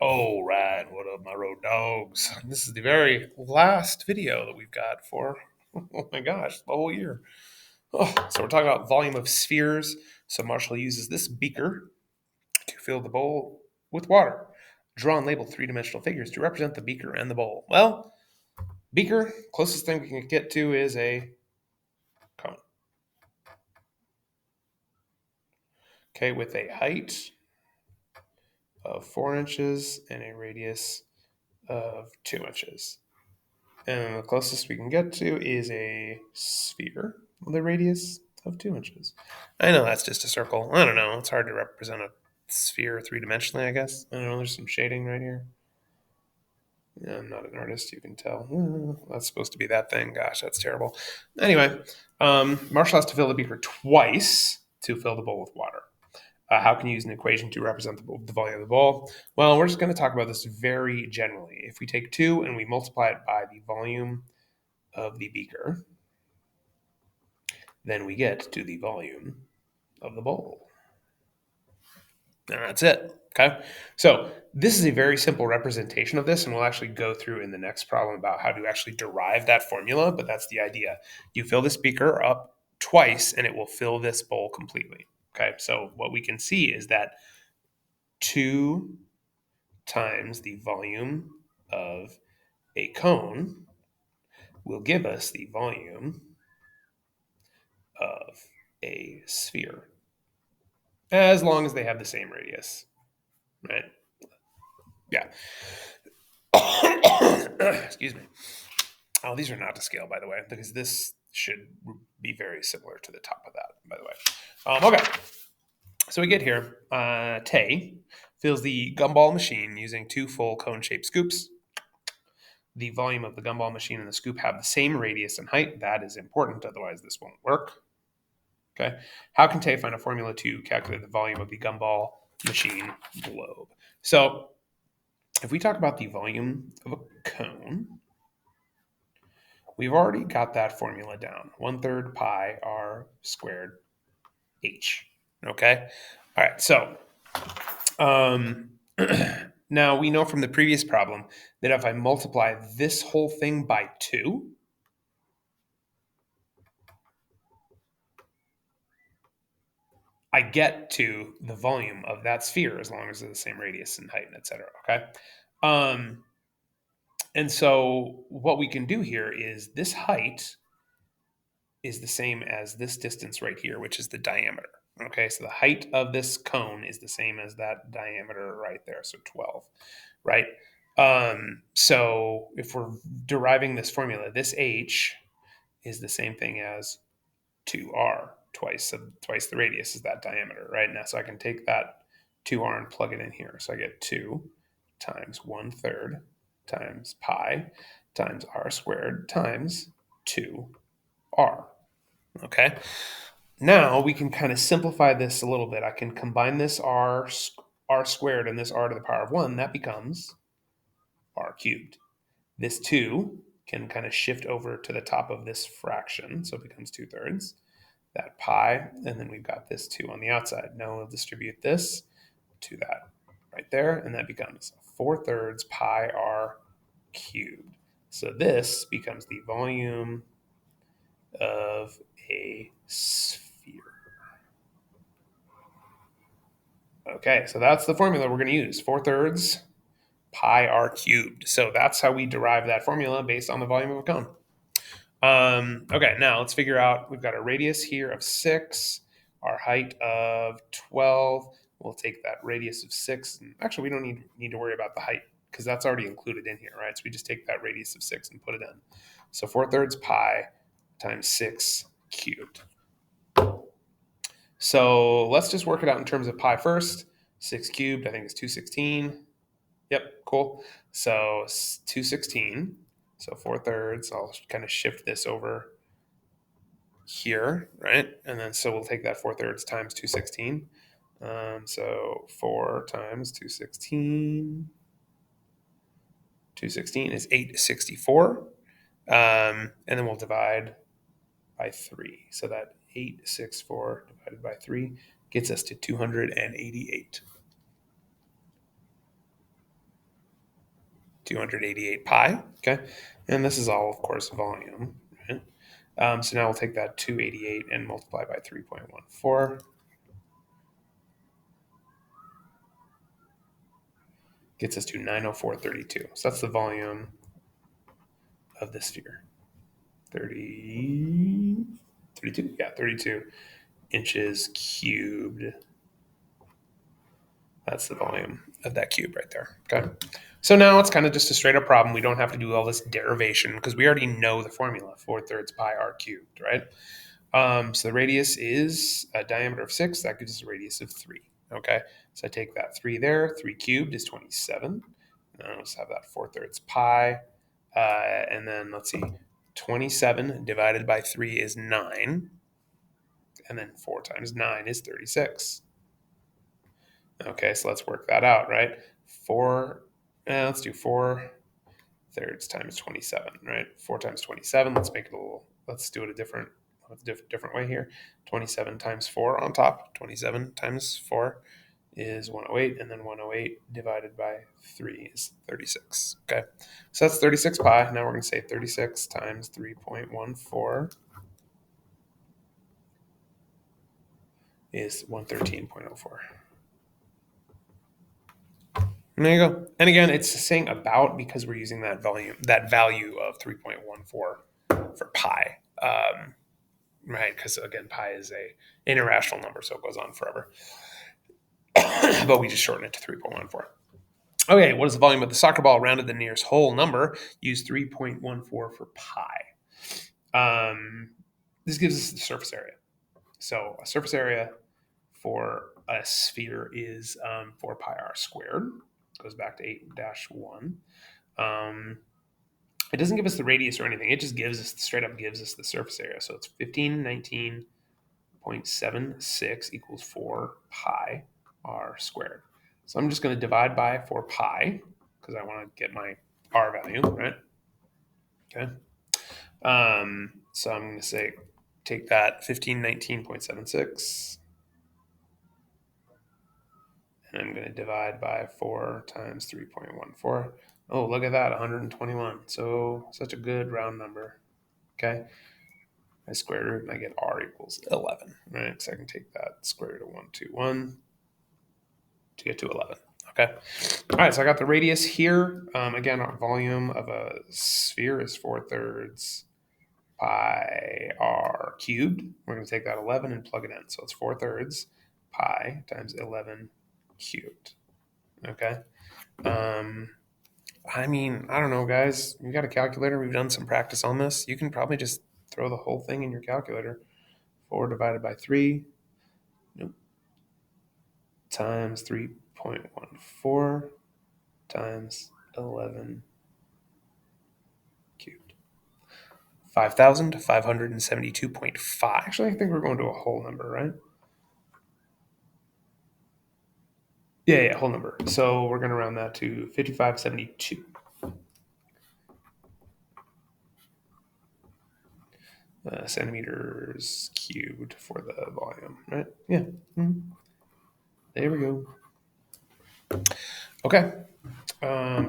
Oh, right. What up, my road dogs? This is the very last video that we've got for, oh my gosh, the whole year. Oh, so we're talking about volume of spheres. So Marshall uses this beaker to fill the bowl with water. Draw and label three-dimensional figures to represent the beaker and the bowl. Well, beaker, closest thing we can get to is a cone. Okay, with a height of 4 inches and a radius of 2 inches. And the closest we can get to is a sphere with a radius of 2 inches. I know that's just a circle. I don't know. It's hard to represent a sphere three dimensionally, I guess. I don't know. There's some shading right here. Yeah, I'm not an artist, you can tell. That's supposed to be that thing. Gosh, that's terrible. Anyway, Marshall has to fill the beaker twice to fill the bowl with water. How can you use an equation to represent the volume of the bowl? Well, we're just going to talk about this very generally. If we take 2 and we multiply it by the volume of the beaker, then we get to the volume of the bowl. And that's it. Okay. So this is a very simple representation of this, and we'll actually go through in the next problem about how to actually derive that formula, but that's the idea. You fill this beaker up twice and it will fill this bowl completely. Okay. So what we can see is that 2 times the volume of a cone will give us the volume of a sphere, as long as they have the same radius, right? Yeah. Excuse me. Oh, these are not to scale, by the way, because this should be very similar to the top of that, by the way. Okay. So we get here. Tay fills the gumball machine using 2 full cone-shaped scoops. The volume of the gumball machine and the scoop have the same radius and height. That is important, otherwise this won't work. Okay. How can Tay find a formula to calculate the volume of the gumball machine globe? So if we talk about the volume of a cone, we've already got that formula down. 1/3 pi r squared h. Okay. All right. So now we know from the previous problem that if I multiply this whole thing by 2, I get to the volume of that sphere as long as it's the same radius and height, et cetera. Okay. And so what we can do here is this height is the same as this distance right here, which is the diameter. Okay, so the height of this cone is the same as that diameter right there, so 12, right? So if we're deriving this formula, this h is the same thing as 2r, twice the radius is that diameter, right? Now, so I can take that 2r and plug it in here. So I get 2 times 1/3 times pi times r squared times 2r. Okay. Now we can kind of simplify this a little bit. I can combine this r squared and this r to the power of 1. That becomes r cubed. This 2 can kind of shift over to the top of this fraction, so it becomes 2/3. That pi, and then we've got this 2 on the outside. Now we'll distribute this to that right there, and that becomes 4/3 pi r cubed. So this becomes the volume of a sphere. Okay, so that's the formula we're going to use, 4/3 pi r cubed. So that's how we derive that formula based on the volume of a cone. Okay, now let's figure out, we've got a radius here of 6, our height of 12. We'll take that radius of 6, and actually we don't need to worry about the height because that's already included in here, right? So we just take that radius of 6 and put it in. So 4/3 pi times 6 cubed. So let's just work it out in terms of pi first. 6 cubed, I think it's 216. Yep, cool. So 216. So 4/3. I'll kind of shift this over here, right? And then so we'll take that 4/3 times 216. So 4 times 216. 216 is 864. And then we'll divide by 3. So that 864 divided by 3 gets us to 288. 288 pi. Okay. And this is all, of course, volume. Right? So now we'll take that 288 and multiply by 3.14. Gets us to 904.32. So that's the volume of the sphere. 32? Yeah, 32 inches cubed. That's the volume of that cube right there. Okay. So now it's kind of just a straight up problem. We don't have to do all this derivation because we already know the formula, 4/3 pi r cubed, right? So the radius is a diameter of 6. That gives us a radius of 3. Okay. So I take that 3 there. 3 cubed is 27. And I'll just have that 4/3 pi. And then let's see. 27 divided by 3 is 9. And then 4 times 9 is 36. Okay, so let's work that out, right? Let's do 4/3 times 27, right? 4 times 27. Let's do it different way here. 27 times 4 on top. 27 times 4 is 108, and then 108 divided by 3 is 36. Okay, so that's 36 pi. Now we're going to say 36 times 3.14 is 113.04. And there you go. And again, it's saying about because we're using that value of 3.14 for pi, right? Because again, pi is an irrational number, so it goes on forever. But we just shorten it to 3.14. Okay, what is the volume of the soccer ball rounded the nearest whole number? Use 3.14 for pi. This gives us the surface area. So a surface area for a sphere is 4 pi r squared. Goes back to 8-1. It doesn't give us the radius or anything. It just straight up gives us the surface area. So it's 1519.76 equals 4 pi r squared. So I'm just going to divide by 4 pi because I want to get my r value, right? Okay. So I'm going to say take that 1519.76 and I'm going to divide by 4 times 3.14. Oh, look at that, 121. So such a good round number. Okay. I square root and I get r equals 11, right? So I can take that square root of 121 to get to 11. Okay. All right. So I got the radius here. Again, our volume of a sphere is 4/3 pi r cubed. We're going to take that 11 and plug it in. So it's 4/3 pi times 11 cubed. Okay. I mean, I don't know, guys. You got a calculator. We've done some practice on this. You can probably just throw the whole thing in your calculator. 4 divided by 3 times 3.14 times 11 cubed. 5,572.5. Actually, I think we're going to a whole number, right? Yeah, whole number. So we're going to round that to 5572. Centimeters cubed for the volume, right? Yeah. Mm-hmm. There we go. Okay.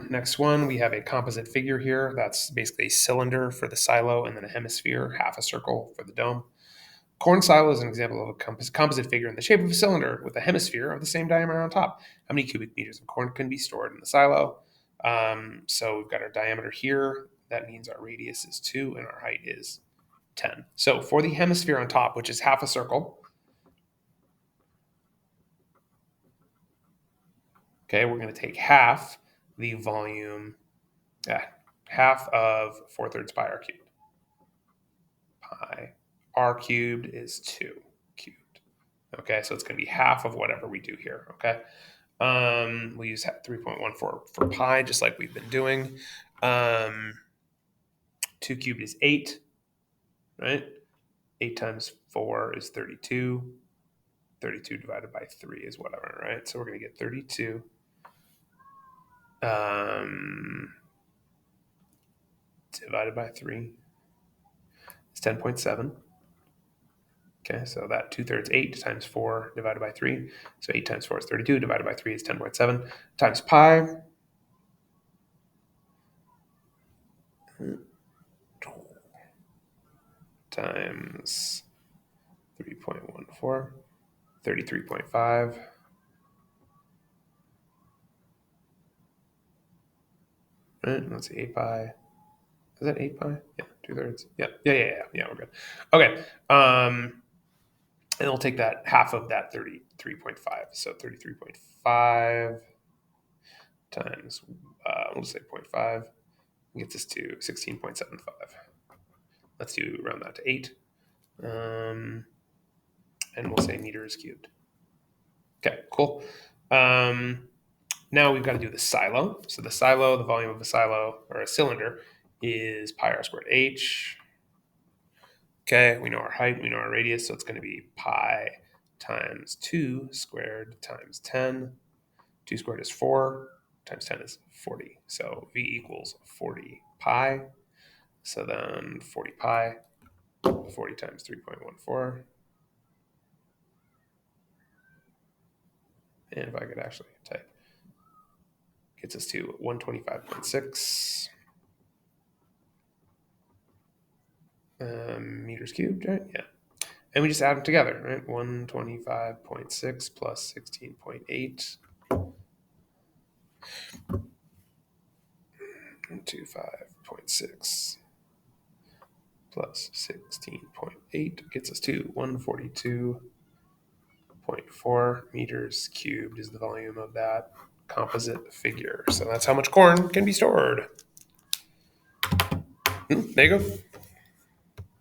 Next one, we have a composite figure here. That's basically a cylinder for the silo and then a hemisphere, half a circle for the dome. Corn silo is an example of a composite figure in the shape of a cylinder with a hemisphere of the same diameter on top. How many cubic meters of corn can be stored in the silo? So we've got our diameter here. That means our radius is 2 and our height is 10. So for the hemisphere on top, which is half a circle, okay, we're going to take half the volume, half of 4/3 pi r cubed. Pi r cubed is 2 cubed. Okay, so it's going to be half of whatever we do here. Okay, we'll use 3.14 for pi, just like we've been doing. 2 cubed is 8, right? 8 times 4 is 32. 32 divided by 3 is whatever, right? So we're going to get 32. Divided by 3 is 10.7. Okay, so that 2/3, 8 times 4 divided by 3. So 8 times 4 is 32, divided by 3 is 10.7 times pi. times 3.14, 33.5. Right, let's see, 8 pi. Is that 8 pi? Yeah, 2/3. Yeah, we're good. Okay. And we'll take that half of that 33.5. So 33.5 times, we'll just say 0.5 gets us to 16.75. Let's do round that to 8. And we'll say meters cubed. Okay, cool. Now we've got to do the silo. So the silo, the volume of a silo or a cylinder is pi r squared h. Okay, we know our height, we know our radius, so it's going to be pi times 2 squared times 10. 2 squared is 4, times 10 is 40. So V equals 40 pi. So then 40 pi, 40 times 3.14. And if I could actually type, gets us to 125.6 meters cubed, right? Yeah. And we just add them together, right? 125.6 plus 16.8. 125.6 plus 16.8 gets us to 142.4 meters cubed is the volume of that composite figure. So that's how much corn can be stored. There you go.